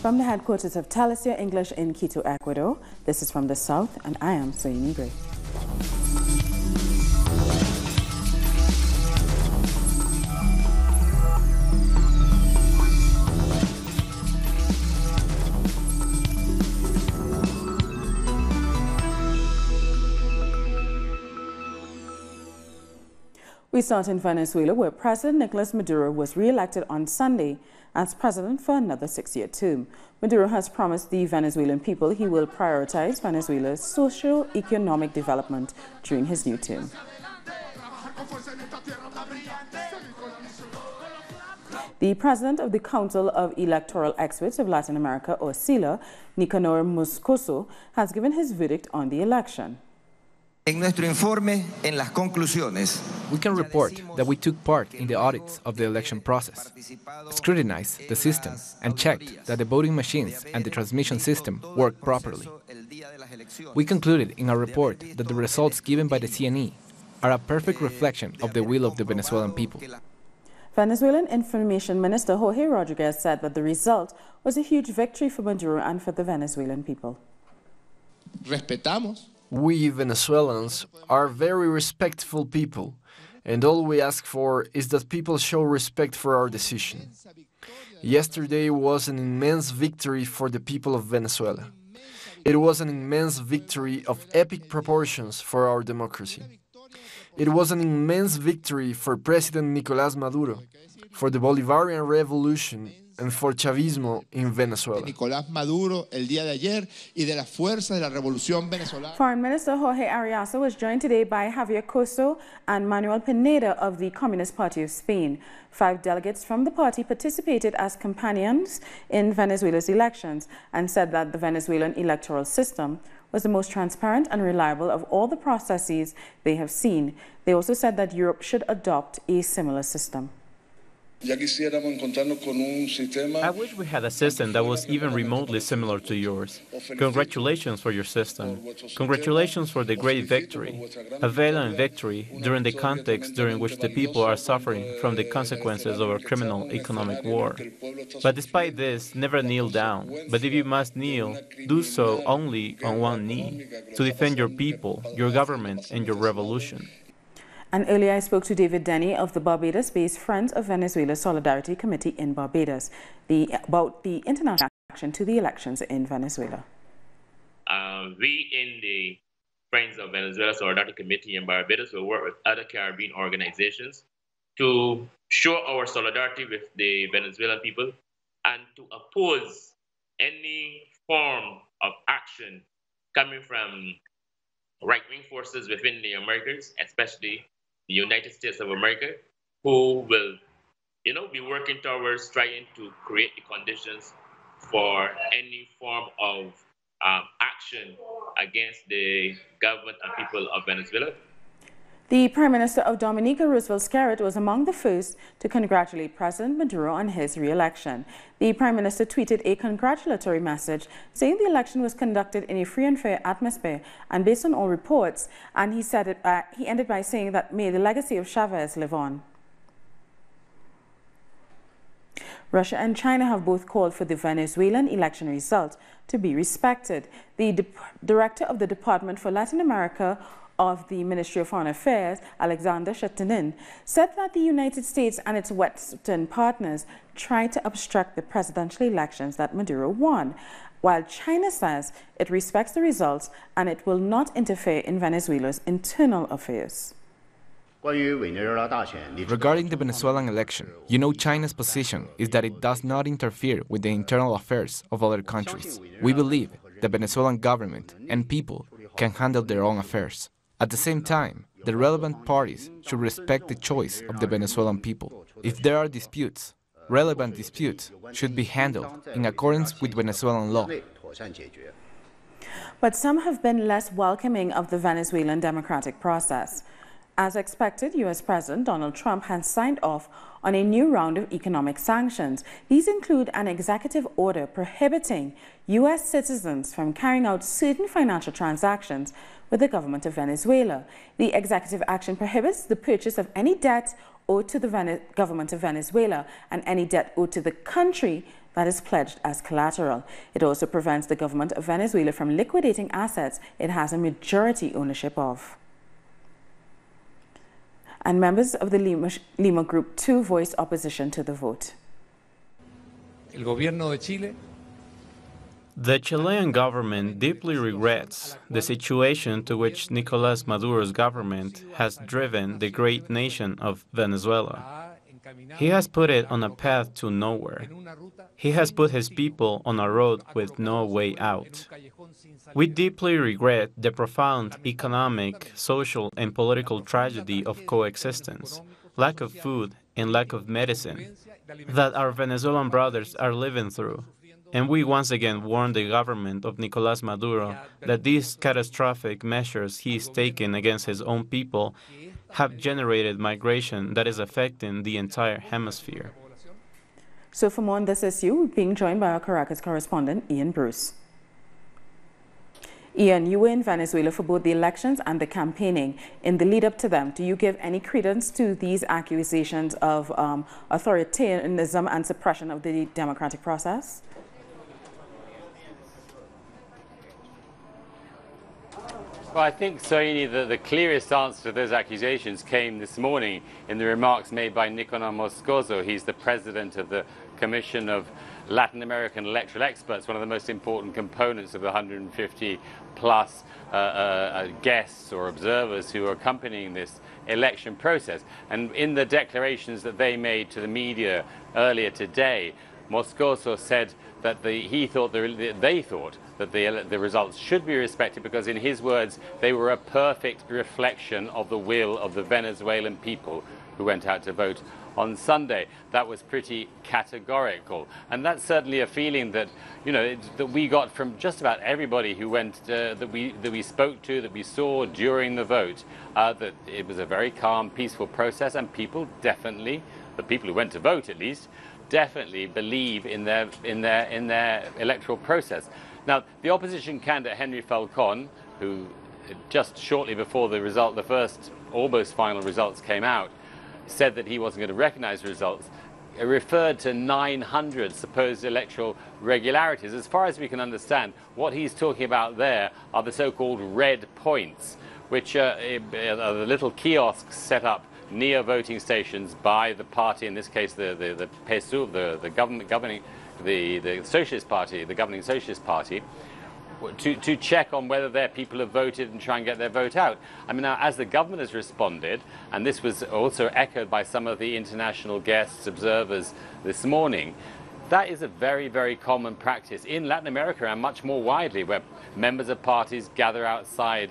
From the headquarters of Talicia English in Quito, Ecuador, this is From the South, and I am Soyini Gray. We start in Venezuela, where President Nicolas Maduro was re-elected on Sunday as president for another 6-year term. Maduro has promised the Venezuelan people he will prioritize Venezuela's socio-economic development during his new term. The president of the Council of Electoral Experts of Latin America, or CELA, Nicanor Moscoso, has given his verdict on the election. En nuestro informe, en las conclusiones, we can report that we took part in the audits of the election process, scrutinized the system, and checked that the voting machines and the transmission system work properly. We concluded in our report that the results given by the CNE are a perfect reflection of the will of the Venezuelan people. Venezuelan Information Minister Jorge Arias said that the result was a huge victory for Maduro and for the Venezuelan people. Respetamos. We Venezuelans are very respectful people, and all we ask for is that people show respect for our decision. Yesterday was an immense victory for the people of Venezuela. It was an immense victory of epic proportions for our democracy. It was an immense victory for President Nicolás Maduro, for the Bolivarian Revolution, and for Chavismo in Venezuela. Nicolás Maduro el día de ayer y de las fuerzas de la revolución venezolana. Foreign Minister Jorge Arias was joined today by Javier Coso and Manuel Pineda of the Communist Party of Spain. 5 delegates from the party participated as companions in Venezuela's elections and said that the Venezuelan electoral system was the most transparent and reliable of all the processes they have seen. They also said that Europe should adopt a similar system. I wish we had a system that was even remotely similar to yours. Congratulations for your system. Congratulations for the great victory. A valiant victory during the context during which the people are suffering from the consequences of a criminal economic war. But despite this, never kneel down. But if you must kneel, do so only on one knee, to defend your people, your government, and your revolution. And earlier I spoke to David Denny of the Barbados-based Friends of Venezuela Solidarity Committee in Barbados about the international reaction to the elections in Venezuela. We in the Friends of Venezuela Solidarity Committee in Barbados will work with other Caribbean organizations to show our solidarity with the Venezuelan people and to oppose any form of action coming from right-wing forces within the Americas, especially the United States of America, who will, be working towards trying to create the conditions for any form of action against the government and people of Venezuela. The Prime Minister of Dominica, Roosevelt Scarrett, was among the first to congratulate President Maduro on his re-election. The Prime Minister tweeted a congratulatory message saying the election was conducted in a free and fair atmosphere and based on all reports, and he ended by saying that may the legacy of Chavez live on. Russia and China have both called for the Venezuelan election result to be respected. The director of the Department for Latin America of the Ministry of Foreign Affairs, Alexander Shatinin, said that the United States and its Western partners tried to obstruct the presidential elections that Maduro won, while China says it respects the results and it will not interfere in Venezuela's internal affairs. Regarding the Venezuelan election, China's position is that it does not interfere with the internal affairs of other countries. We believe the Venezuelan government and people can handle their own affairs. At the same time, the relevant parties should respect the choice of the Venezuelan people. If there are disputes, relevant disputes should be handled in accordance with Venezuelan law. But some have been less welcoming of the Venezuelan democratic process. As expected, U.S. President Donald Trump has signed off on a new round of economic sanctions. These include an executive order prohibiting U.S. citizens from carrying out certain financial transactions with the government of Venezuela. The executive action prohibits the purchase of any debt owed to the government of Venezuela and any debt owed to the country that is pledged as collateral. It also prevents the government of Venezuela from liquidating assets it has a majority ownership of. And members of the Lima Group 2 voiced opposition to the vote. El gobierno de Chile. The Chilean government deeply regrets the situation to which Nicolás Maduro's government has driven the great nation of Venezuela. He has put it on a path to nowhere. He has put his people on a road with no way out. We deeply regret the profound economic, social, and political tragedy of coexistence, lack of food, and lack of medicine that our Venezuelan brothers are living through. And we once again warn the government of Nicolás Maduro that these catastrophic measures he is taking against his own people have generated migration that is affecting the entire hemisphere. So for more on this issue, we're being joined by our Caracas correspondent, Ian Bruce. Ian, you were in Venezuela for both the elections and the campaigning. In the lead up to them, do you give any credence to these accusations of authoritarianism and suppression of the democratic process? Well, I think, Soini, the clearest answer to those accusations came this morning in the remarks made by Nicolás Moscoso. He's the president of the Commission of Latin American Electoral Experts, one of the most important components of the 150-plus guests or observers who are accompanying this election process. And in the declarations that they made to the media earlier today, Moscoso said that they thought that the results should be respected because, in his words, they were a perfect reflection of the will of the Venezuelan people who went out to vote on Sunday. That was pretty categorical, and that's certainly a feeling that that we got from just about everybody who went that we spoke to, that we saw during the vote. That it was a very calm, peaceful process, and people definitely, the people who went to vote at least, definitely believe in their electoral process. Now, the opposition candidate Henry Falcon, who just shortly before the first almost final results came out, said that he wasn't going to recognize the results, referred to 900 supposed electoral regularities. As far as we can understand, what he's talking about there are the so-called red points, which are the little kiosks set up near voting stations by the party, in this case the PSU, the Socialist Party, the governing Socialist Party, to check on whether their people have voted and try and get their vote out. I mean, now, as the government has responded, and this was also echoed by some of the international guests, observers this morning, that is a very, very common practice in Latin America and much more widely, where members of parties gather outside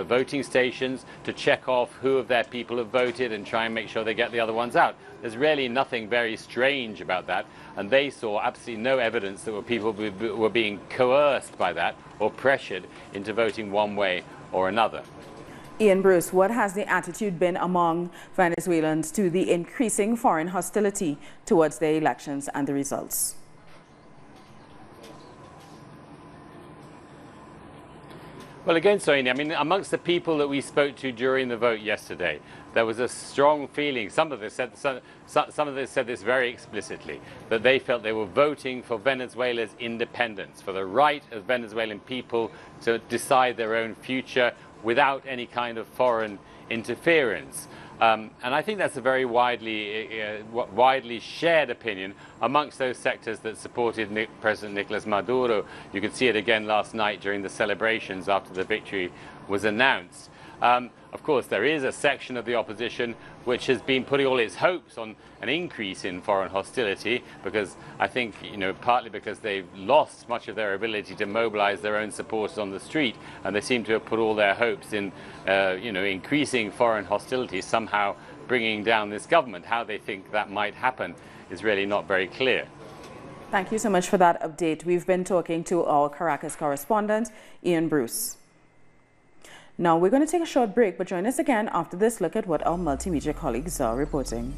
voting stations to check off who of their people have voted and try and make sure they get the other ones out. There's really nothing very strange about that, and they saw absolutely no evidence that people were being coerced by that or pressured into voting one way or another. Ian Bruce, what has the attitude been among Venezuelans to the increasing foreign hostility towards the elections and the results? Well, again, Soini, I mean, amongst the people that we spoke to during the vote yesterday, there was a strong feeling. Some of them said this very explicitly, that they felt they were voting for Venezuela's independence, for the right of Venezuelan people to decide their own future without any kind of foreign interference. And I think that's a very widely shared opinion amongst those sectors that supported President Nicolás Maduro. You could see it again last night during the celebrations after the victory was announced. Of course, there is a section of the opposition which has been putting all its hopes on an increase in foreign hostility, because I think, partly because they've lost much of their ability to mobilize their own supporters on the street, and they seem to have put all their hopes in, increasing foreign hostility, somehow bringing down this government. How they think that might happen is really not very clear. Thank you so much for that update. We've been talking to our Caracas correspondent, Ian Bruce. Now we're going to take a short break, but join us again after this look at what our multimedia colleagues are reporting.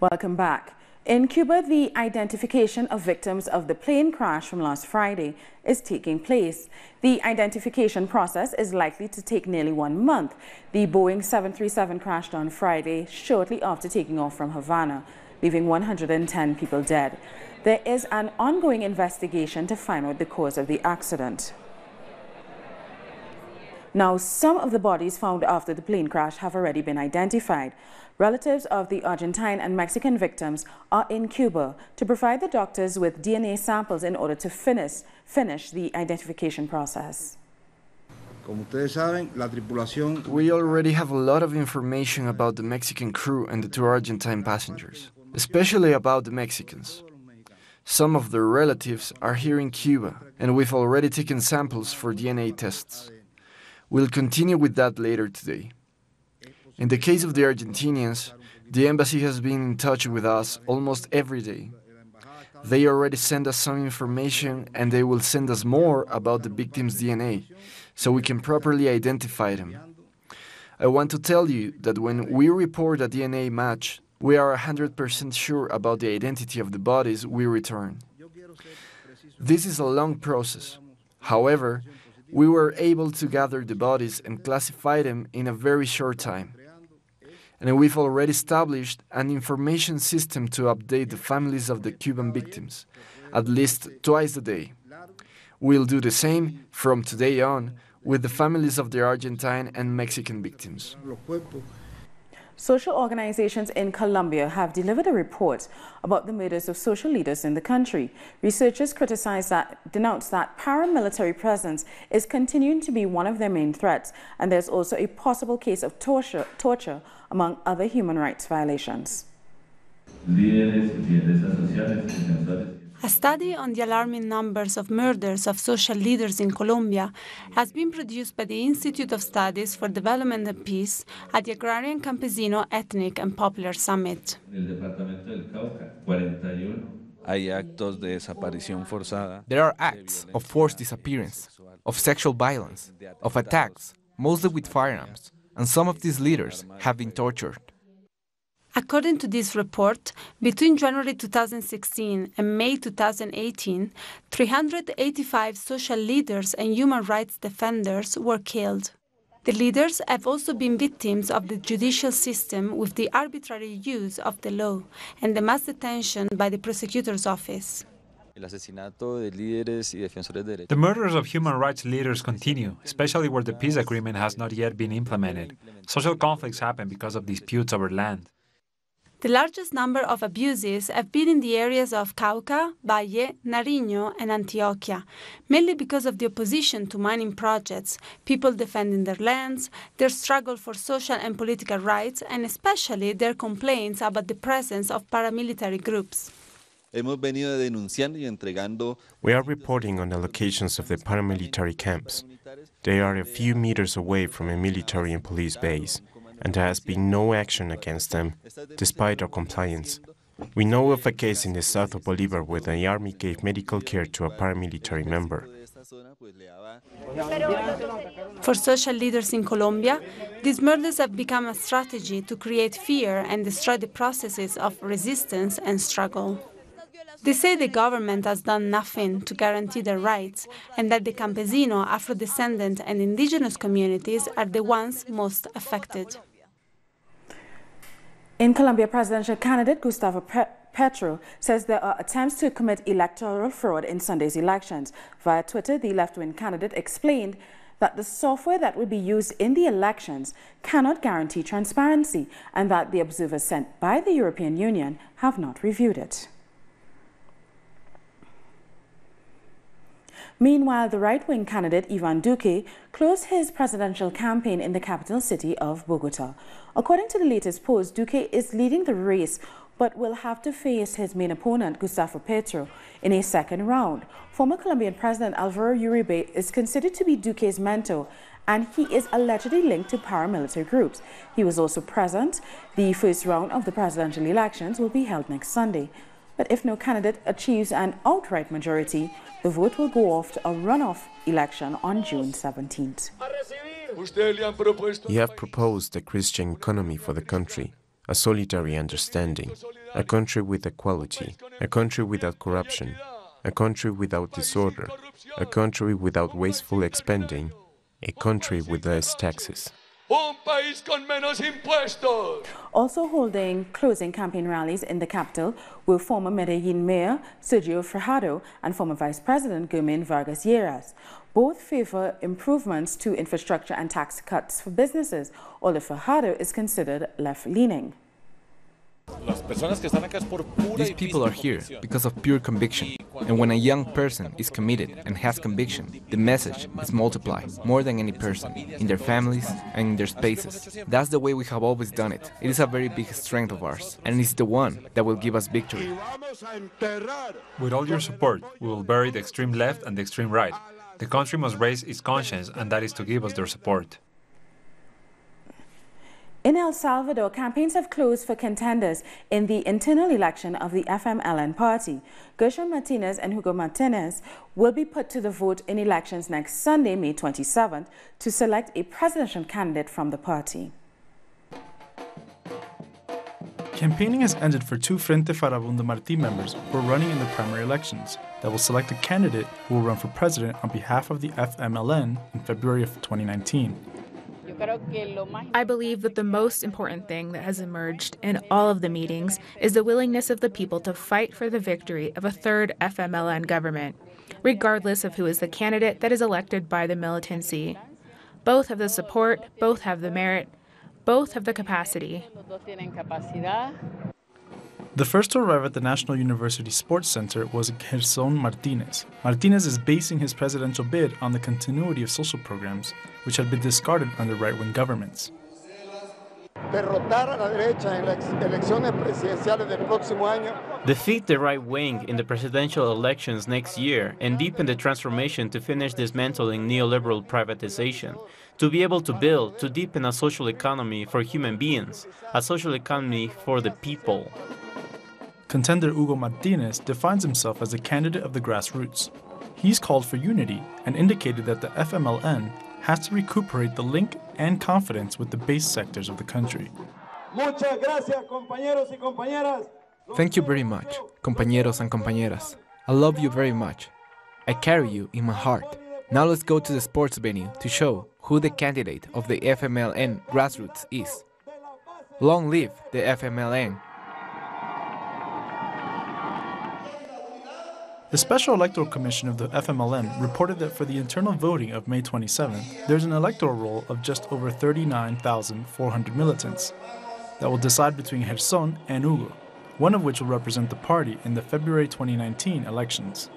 Welcome back. In Cuba, the identification of victims of the plane crash from last Friday is taking place. The identification process is likely to take nearly 1 month. The Boeing 737 crashed on Friday shortly after taking off from Havana, leaving 110 people dead. There is an ongoing investigation to find out the cause of the accident. Now, some of the bodies found after the plane crash have already been identified. Relatives of the Argentine and Mexican victims are in Cuba to provide the doctors with DNA samples in order to finish the identification process. We already have a lot of information about the Mexican crew and the 2 Argentine passengers, especially about the Mexicans. Some of their relatives are here in Cuba, and we've already taken samples for DNA tests. We'll continue with that later today. In the case of the Argentinians, the embassy has been in touch with us almost every day. They already sent us some information and they will send us more about the victims' DNA, so we can properly identify them. I want to tell you that when we report a DNA match, we are 100% sure about the identity of the bodies we return. This is a long process. However, we were able to gather the bodies and classify them in a very short time. And we've already established an information system to update the families of the Cuban victims, at least twice a day. We'll do the same from today on with the families of the Argentine and Mexican victims. Social organizations in Colombia have delivered a report about the murders of social leaders in the country. Researchers denounce that paramilitary presence is continuing to be one of their main threats, and there's also a possible case of torture among other human rights violations. A study on the alarming numbers of murders of social leaders in Colombia has been produced by the Institute of Studies for Development and Peace at the Agrarian, Campesino, Ethnic and Popular Summit. There are acts of forced disappearance, of sexual violence, of attacks, mostly with firearms, and some of these leaders have been tortured. According to this report, between January 2016 and May 2018, 385 social leaders and human rights defenders were killed. The leaders have also been victims of the judicial system with the arbitrary use of the law and the mass detention by the prosecutor's office. The murders of human rights leaders continue, especially where the peace agreement has not yet been implemented. Social conflicts happen because of disputes over land. The largest number of abuses have been in the areas of Cauca, Valle, Nariño and Antioquia, mainly because of the opposition to mining projects, people defending their lands, their struggle for social and political rights, and especially their complaints about the presence of paramilitary groups. We are reporting on the locations of the paramilitary camps. They are a few meters away from a military and police base, and there has been no action against them, despite our compliance. We know of a case in the south of Bolívar where the army gave medical care to a paramilitary member. For social leaders in Colombia, these murders have become a strategy to create fear and destroy the processes of resistance and struggle. They say the government has done nothing to guarantee their rights and that the Campesino, Afro-descendant and indigenous communities are the ones most affected. In Colombia, presidential candidate Gustavo Petro says there are attempts to commit electoral fraud in Sunday's elections. Via Twitter, the left-wing candidate explained that the software that will be used in the elections cannot guarantee transparency and that the observers sent by the European Union have not reviewed it. Meanwhile, the right-wing candidate Ivan Duque closed his presidential campaign in the capital city of Bogota. According to the latest post, Duque is leading the race but will have to face his main opponent, Gustavo Petro, in a second round. Former Colombian President Álvaro Uribe is considered to be Duque's mentor, and he is allegedly linked to paramilitary groups. He was also present. The first round of the presidential elections will be held next Sunday. But if no candidate achieves an outright majority, the vote will go off to a runoff election on June 17th. You have proposed a Christian economy for the country, a solidary understanding. a country with equality, a country without corruption, a country without disorder, a country without wasteful expending, a country with less taxes. Also holding closing campaign rallies in the capital were former Medellin Mayor Sergio Fajardo and former Vice President Germain Vargas Lleras. Both favor improvements to infrastructure and tax cuts for businesses, although Fajardo is considered left-leaning. These people are here because of pure conviction. And when a young person is committed and has conviction, the message is multiplied more than any person, in their families and in their spaces. That's the way we have always done it. It is a very big strength of ours, and it's the one that will give us victory. With all your support, we will bury the extreme left and the extreme right. The country must raise its conscience, and that is to give us their support. In El Salvador, campaigns have closed for contenders in the internal election of the FMLN party. Gershon Martinez and Hugo Martinez will be put to the vote in elections next Sunday, May 27th, to select a presidential candidate from the party. Campaigning has ended for two Frente Farabundo Martí members who are running in the primary elections that will select a candidate who will run for president on behalf of the FMLN in February of 2019. I believe that the most important thing that has emerged in all of the meetings is the willingness of the people to fight for the victory of a third FMLN government, regardless of who is the candidate that is elected by the militancy. Both have the support, both have the merit, both have the capacity. The first to arrive at the National University Sports Center was Gerson Martinez. Martinez is basing his presidential bid on the continuity of social programs, which had been discarded under right-wing governments. Defeat the right wing in the presidential elections next year and deepen the transformation to finish dismantling neoliberal privatization, to be able to build, to deepen a social economy for human beings, a social economy for the people. Contender Hugo Martinez defines himself as a candidate of the grassroots. He's called for unity and indicated that the FMLN has to recuperate the link and confidence with the base sectors of the country. Thank you very much, compañeros and compañeras. I love you very much. I carry you in my heart. Now let's go to the sports venue to show who the candidate of the FMLN grassroots is. Long live the FMLN. The Special Electoral Commission of the FMLN reported that for the internal voting of May 27th, there's an electoral roll of just over 39,400 militants that will decide between Gerson and Hugo, one of which will represent the party in the February 2019 elections.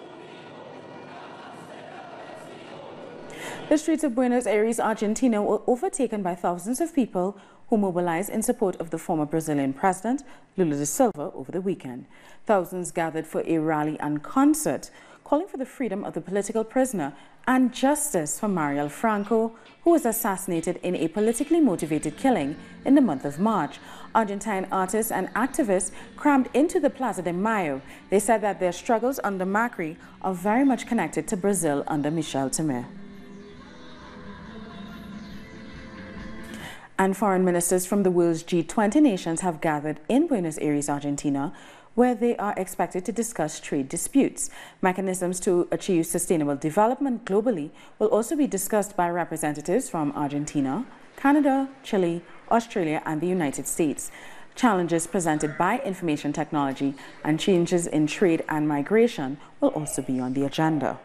The streets of Buenos Aires, Argentina were overtaken by thousands of people who mobilized in support of the former Brazilian president, Lula da Silva, over the weekend. Thousands gathered for a rally and concert calling for the freedom of the political prisoner and justice for Mariel Franco, who was assassinated in a politically motivated killing in the month of March. Argentine artists and activists crammed into the Plaza de Mayo. They said that their struggles under Macri are very much connected to Brazil under Michel Temer. And foreign ministers from the world's G20 nations have gathered in Buenos Aires, Argentina, where they are expected to discuss trade disputes. Mechanisms to achieve sustainable development globally will also be discussed by representatives from Argentina, Canada, Chile, Australia, and the United States. Challenges presented by information technology and changes in trade and migration will also be on the agenda.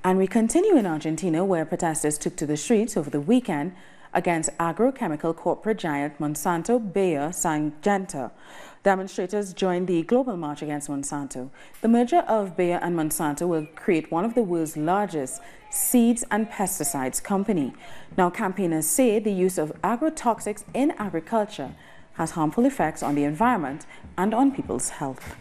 And we continue in Argentina, where protesters took to the streets over the weekend against agrochemical corporate giant Monsanto Bayer Syngenta. Demonstrators joined the global march against Monsanto. The merger of Bayer and Monsanto will create one of the world's largest seeds and pesticides company. Now, campaigners say the use of agrotoxics in agriculture has harmful effects on the environment and on people's health.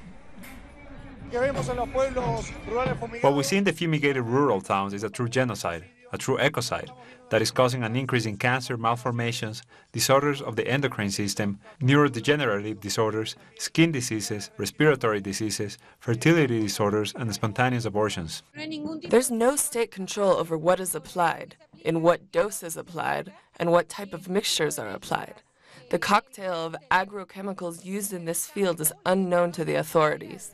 What we see in the fumigated rural towns is a true genocide, a true ecocide, that is causing an increase in cancer, malformations, disorders of the endocrine system, neurodegenerative disorders, skin diseases, respiratory diseases, fertility disorders, and spontaneous abortions. There's no state control over what is applied, in what dose is applied, and what type of mixtures are applied. The cocktail of agrochemicals used in this field is unknown to the authorities.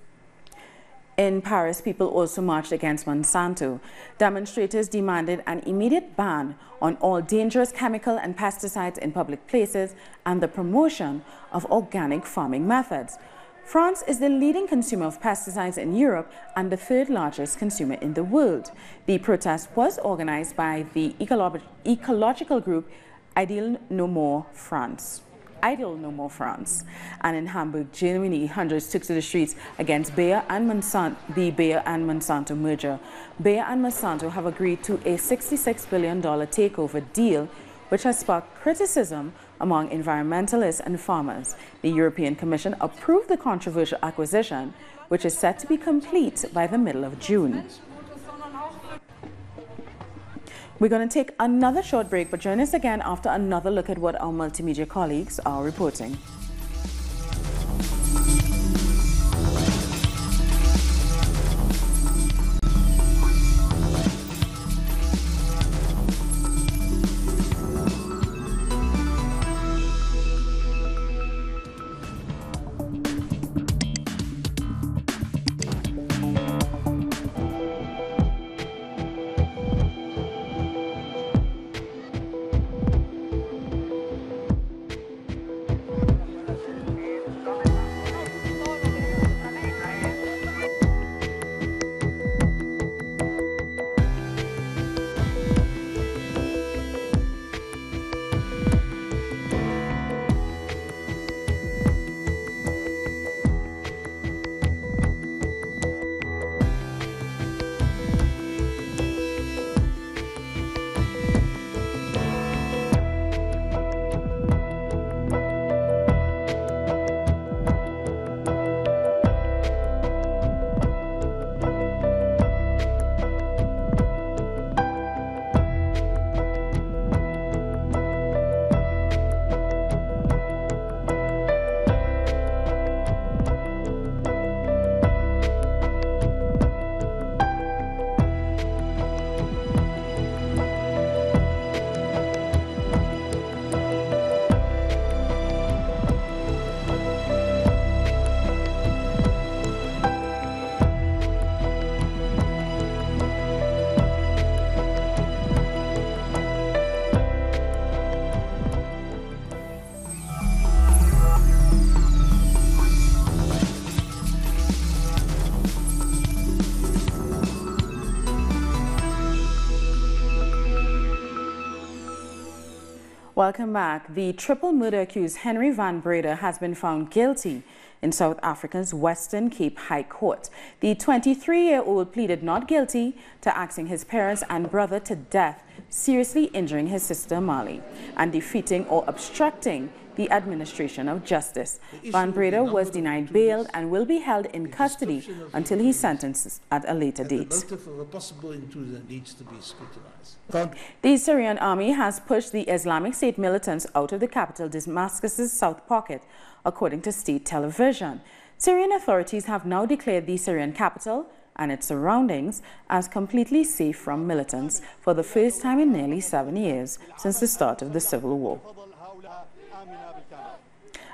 In Paris, people also marched against Monsanto. Demonstrators demanded an immediate ban on all dangerous chemical and pesticides in public places and the promotion of organic farming methods. France is the leading consumer of pesticides in Europe and the third largest consumer in the world. The protest was organized by the ecological group Idle No More France. And in Hamburg, Germany, hundreds took to the streets against Bayer and Monsanto, the Bayer and Monsanto merger. Bayer and Monsanto have agreed to a $66 billion takeover deal, which has sparked criticism among environmentalists and farmers. The European Commission approved the controversial acquisition, which is set to be complete by the middle of June. We're going to take another short break, but join us again after another look at what our multimedia colleagues are reporting. Welcome back. The triple murder accused Henry van Breda has been found guilty in South Africa's Western Cape High Court. The 23-year-old pleaded not guilty to axing his parents and brother to death, seriously injuring his sister Mali, and defeating or obstructing the administration of justice. Van Breda was denied bail and will be held in custody until he's sentenced at a later date. The motive of a possible intruder needs to be scrutinized. The Syrian army has pushed the Islamic State militants out of the capital Damascus's south pocket, according to state television. Syrian authorities have now declared the Syrian capital and its surroundings as completely safe from militants for the first time in nearly 7 years since the start of the civil war.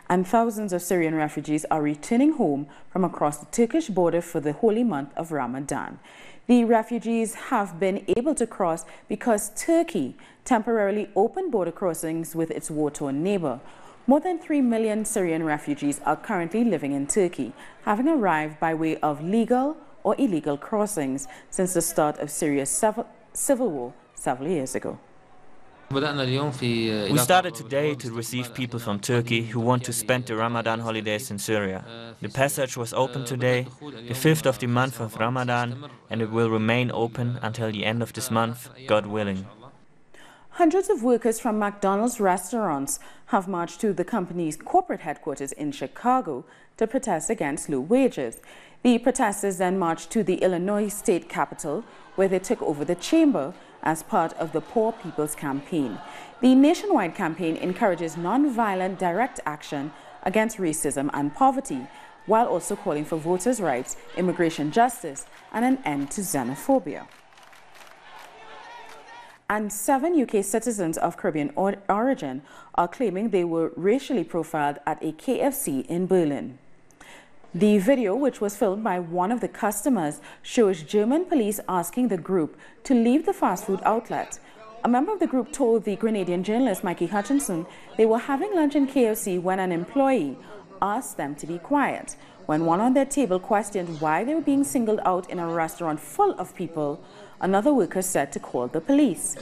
And thousands of Syrian refugees are returning home from across the Turkish border for the holy month of Ramadan. The refugees have been able to cross because Turkey temporarily opened border crossings with its war-torn neighbor. More than 3 million Syrian refugees are currently living in Turkey, having arrived by way of legal or illegal crossings since the start of Syria's civil war several years ago. We started today to receive people from Turkey who want to spend the Ramadan holidays in Syria. The passage was open today, the 5th of the month of Ramadan, and it will remain open until the end of this month, God willing. Hundreds of workers from McDonald's restaurants have marched to the company's corporate headquarters in Chicago to protest against low wages. The protesters then marched to the Illinois state capitol, where they took over the chamber as part of the Poor People's Campaign. The nationwide campaign encourages non-violent direct action against racism and poverty, while also calling for voters' rights, immigration justice, and an end to xenophobia. and 7 UK citizens of Caribbean origin are claiming they were racially profiled at a KFC in Berlin. The video, which was filmed by one of the customers, shows German police asking the group to leave the fast food outlet. A member of the group told the Grenadian journalist Mikey Hutchinson they were having lunch in KFC when an employee asked them to be quiet. When one on their table questioned why they were being singled out in a restaurant full of people, another worker said to call the police.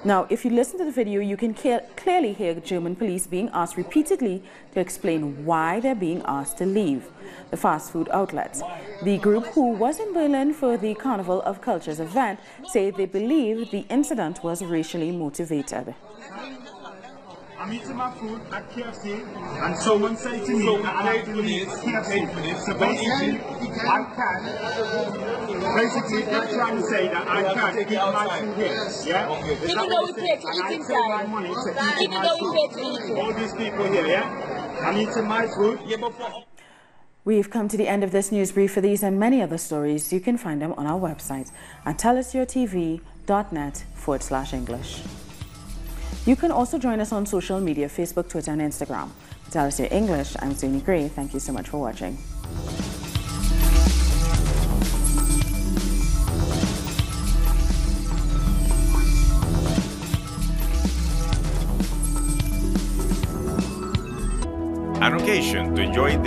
Now, if you listen to the video, you can clearly hear German police being asked repeatedly to explain why they're being asked to leave the fast food outlets. The group, who was in Berlin for the Carnival of Cultures event, say they believe the incident was racially motivated. I'm eating my food at KFC, and someone said to me that I have to leave KFC. So basically, I can. Basically, they're trying to say that I can't eat my food here. Yeah? Even though we pay to eat inside. My money to eat my food. All these people here, yeah? I'm eating my food. We've come to the end of this news brief. For these and many other stories, you can find them on our website at tellusyourtv.net/English. You can also join us on social media, Facebook, Twitter, and Instagram. For Tell Us Your English, I'm Zuni Gray. Thank you so much for watching. An occasion to enjoy the